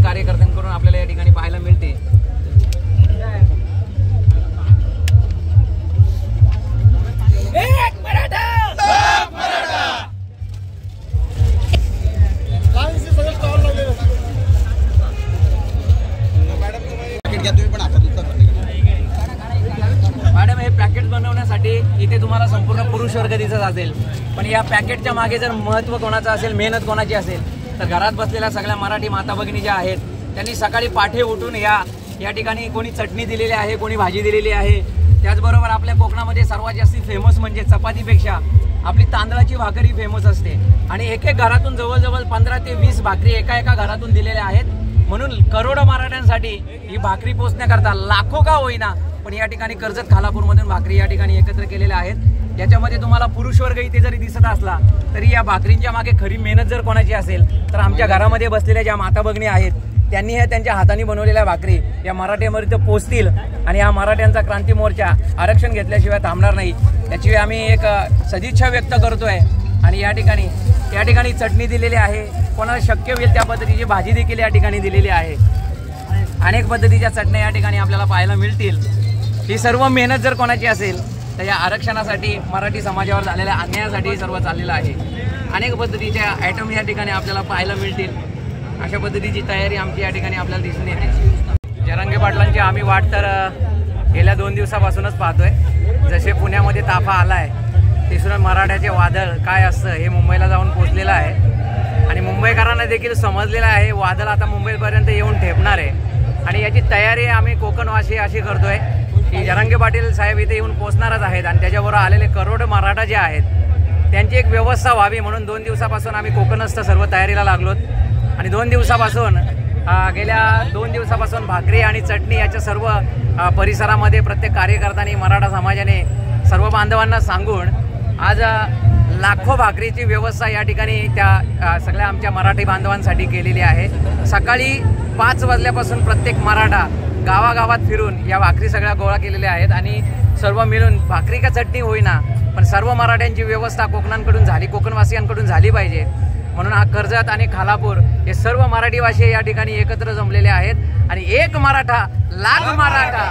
कार्यकर्त्यांकडून आपल्याला या ठिकाणी पाहायला मिळते। मॅडम, हे पॅकेट बनवण्यासाठी इथे तुम्हाला संपूर्ण पुरुष वर्ग दिसत असेल, पण या पॅकेटच्या मागे जर महत्त्व कोणाचं असेल, मेहनत कोणाची असेल, तर घरात बसलेल्या सगळ्या मराठी माता भगिनी ज्या आहेत त्यांनी सकाळी पाठे उठून या ठिकाणी कोणी चटणी दिलेली आहे, कोणी भाजी दिलेली आहे। त्याचबरोबर आपल्या कोकणामध्ये सर्वात जास्त फेमस म्हणजे चपातीपेक्षा आपली तांदळाची भाकरी फेमस असते आणि एक एक घरातून जवळजवळ 15 ते 20 भाकरी एका घरातून दिलेल्या आहेत। म्हणून करोडो मराठ्यांसाठी ही भाकरी पोचण्याकरता लाखो का होईना पण या ठिकाणी कर्जत खालापूरमधून भाकरी या ठिकाणी एकत्र केलेल्या आहेत। याच्यामध्ये तुम्हाला पुरुष वर्ग इथे जरी दिसत असला तरी या भाकरींच्या मागे खरी मेहनत जर कोणाची असेल तर आमच्या घरामध्ये बसलेल्या ज्या माता भगिनी आहेत त्यांनी हे त्यांच्या हाताने बनवलेल्या भाकरी या मराठ्यांपर्यंत पोहोचतील आणि हा मराठ्यांचा क्रांती मोर्चा आरक्षण घेतल्याशिवाय थांबणार नाही याची आम्ही एक सदिच्छा व्यक्त करतोय। आणि या ठिकाणी चटणी दिलेली आहे, कोणाला शक्य होईल त्या पद्धतीची भाजी देखील या ठिकाणी दिलेली आहे। अनेक पद्धतीच्या चटण्या या ठिकाणी आपल्याला पाहायला मिळतील। ही सर्व मेहनत जर कोणाची असेल तर या आरक्षणासाठी, मराठी समाजावर झालेल्या अन्यायासाठी सर्व चाललेलं आहे। अनेक पद्धतीच्या आयटम या ठिकाणी आपल्याला पाहायला मिळतील। अशा पद्धतीची तयारी आमची या ठिकाणी आपल्याला दिसून येते। जरांगे पाटलांची आम्ही वाट तर गेल्या 2 दिवसापासूनच पाहतोय। जसे पुण्यामध्ये ताफा आलाय तिथून मराठ्याचे वादळ काय असतं हे मुंबईला जाऊन पोहोचलेलं आहे आणि मुंबईकरांना देखील समजलेलं आहे वादळ आता मुंबईपर्यंत येऊन ठेपणार आहे आणि याची तयारी आम्ही कोकणवासी अशी करतोय की जरांगे पाटील साहेब इथे येऊन पोहोचणारच आहेत आणि त्याच्याबरोबर आलेले करोड मराठा जे आहेत त्यांची एक व्यवस्था व्हावी म्हणून 2 दिवसापासून आम्ही कोकणस्थ सर्व तयारीला लागलोत आणि 2 दिवसापासून गेल्या 2 दिवसापासून भाकरी आणि चटणी याच्या सर्व परिसरामध्ये प्रत्येक कार्यकर्त्यांनी, मराठा समाजाने, सर्व बांधवांना सांगून आज लाखो भाकरीची व्यवस्था या ठिकाणी त्या सगळ्या आमच्या मराठी बांधवांसाठी केलेली आहे। सकाळी 5 वाजल्यापासून प्रत्येक मराठा गावागावात फिरून या भाकरी सगळ्या गोळा केलेल्या आहेत आणि सर्व मिळून भाकरी का चटणी होईना पण सर्व मराठ्यांची व्यवस्था कोकणवासियांकडून झाली पाहिजे म्हणून हा कर्जत आणि खालापूर हे सर्व मराठीवासी या ठिकाणी एकत्र जमलेले आहेत आणि एक मराठा लाख मराठा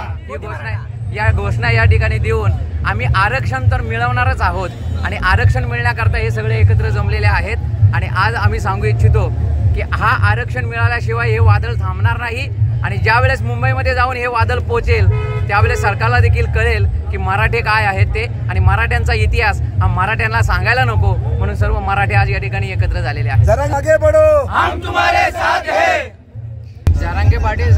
ही घोषणा या ठिकाणी देऊन आम्ही आरक्षण तर मिळवणारच आहोत आणि आरक्षण मिळण्याकरता हे सगळे एकत्र जमलेले आहेत आणि आज आम्ही सांगू इच्छितो की हा आरक्षण मिळाल्याशिवाय हे वादळ थांबणार नाही आणि ज्यावेळेस मुंबईमध्ये जाऊन हे वादळ पोहोचेल त्यावेळेस सरकारला देखील कळेल की मराठे काय आहेत ते आणि मराठ्यांचा इतिहास हा मराठ्यांना सांगायला नको म्हणून सर्व मराठी आज या ठिकाणी एकत्र झालेले आहेत। आगे बढ़ो, हम तुम्हारे साथ हैं। जरांगे पाटील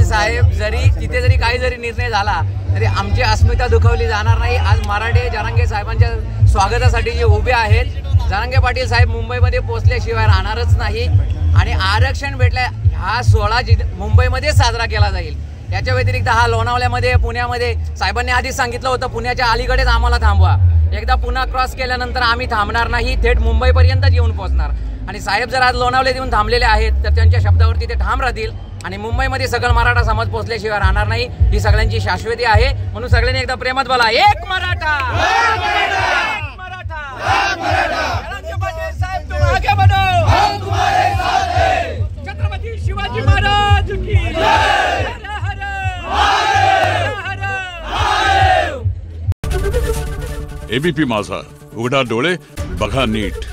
साहेब जरी काही निर्णय झाला तरी आमची अस्मिता दुखावली जाणार नाही। आज मराठे जरांगे साहेबांच्या स्वागतासाठी जे उभे आहेत, जरांगे पाटील साहेब मुंबईमध्ये पोहोचल्याशिवाय राहणारच नाही आणि आरक्षण भेटल्या हा सोहळा मुंबईमध्ये साजरा केला जाईल। याच्या व्यतिरिक्त हा लोणावळ्यामध्ये, पुण्यामध्ये साहेबांनी आधीच सांगितलं होतं पुण्याच्या अलीकडेच आम्हाला थांबवा। एकदा पुन्हा क्रॉस केल्यानंतर आम्ही थांबणार नाही, थेट मुंबईपर्यंतच येऊन पोहोचणार आणि साहेब जर आज लोणावळ्यात येऊन थांबलेले आहेत तर त्यांच्या शब्दावरती ते ठाम राहतील आणि मुंबईमध्ये सगळं मराठा समाज पोहोचल्याशिवाय राहणार नाही ही सगळ्यांची शाश्वती आहे। म्हणून सगळ्यांनी एकदा प्रेमात बोला, एक मराठा, जरांगे पाटील साहेब तुम आगे बढ़ो, हम तुम्हारे साथ हैं। छत्रपती शिवाजी महाराज की जय। एबीपी माझा, उघडा डोळे बघा नीट।